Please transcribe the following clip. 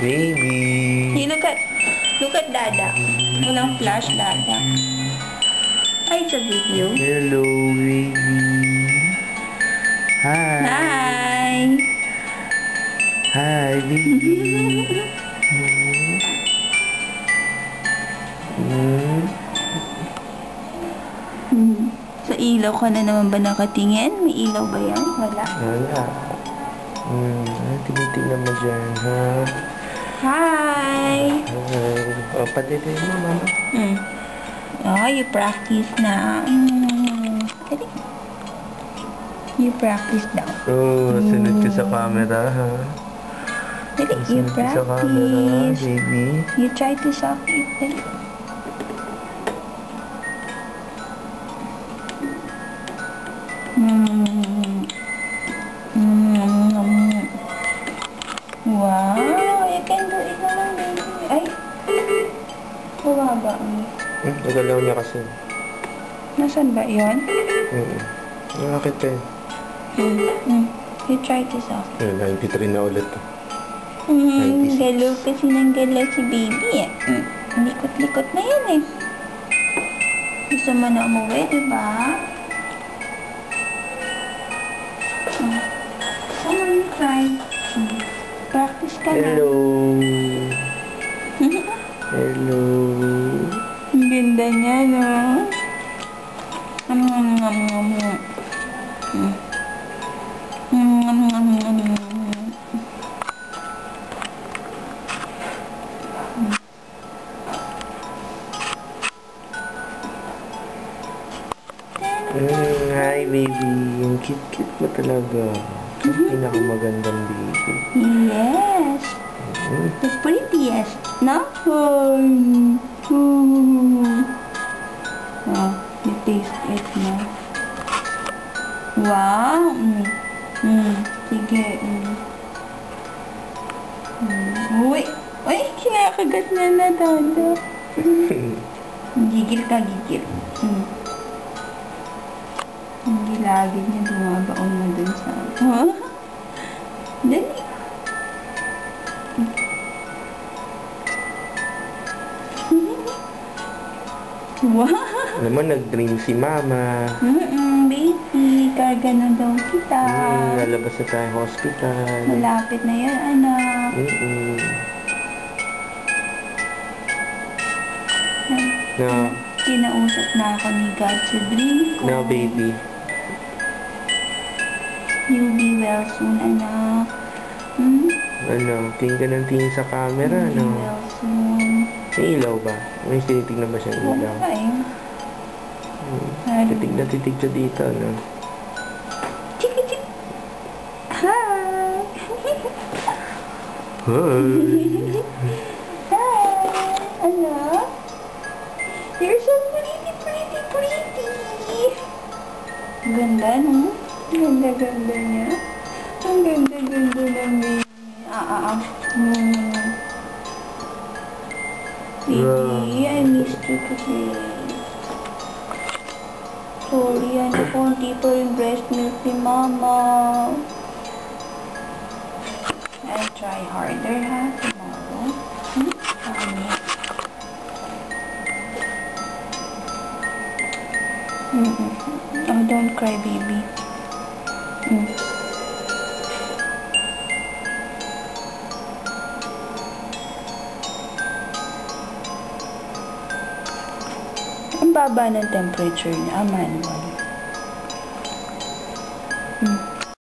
Baby. Hey, look at Dada. Walang flash, Dada. Ay, it's a video. Hello, baby. Hi. Hi. Hi, baby. Sa ilaw ka na naman ba nakatingin? May ilaw ba yan? Wala. Wala. Tinitingnan mo dyan, ha? Hi. Oh, patitin mo, mama. Oh, you practice na. Ready? You practice now. Oh, sunod ka sa camera, ha? Ready? You Sunod ka sa camera, practice. baby. You try to suck it. Ready? Wow, you can do it naman, baby. Ay, kawaga. Nagalaw niya kasi. Nasaan ba yun? Nakakita eh. You try to suck. 93 na ulit. Galaw kasi ng galaw si baby eh. Likot-likot na yan eh. Gusto mo na umuwi, diba? Come on, try. Practice ka na. Hello. Hello. Ang ganda niya, no? Hi, baby. Yung cute-cute mo talaga. Pinakamagandang baby. Yes. The prettiest, no? Oh, you taste it now. Wow. Sige. Uy. Uy, kinakagat na na, Dada. Gigil ka, gigil. Hindi lagi niya dumabaon na dun sa... Huh? Dali. Wow! Naman, nag-dream si mama. Baby, karga na daw kita. Lalabas na tayo hospital. Malapit na yan, anak. No. Kinausap na ako ni God sa dream ko. No, baby. You'll be well soon, anak. Ano, tingin ka ng tingin sa camera, You'll be no? well soon. May ilaw ba? May tinitignan ba siyang Wala ilaw? ka eh. Titig na titig siya dito, no? Chik-chik. Hi! Hi! Hi! Ano? You're so pretty, pretty, pretty! Ganda, no? Ganda-ganda niya. Ang ganda-ganda ng baby. Baby, I missed you today. Sorry, ano konti pa yung breast milk ni Mama. I'll try harder, ha, tomorrow. Oh, don't cry, baby. Ang baba ng temperature niya, manual.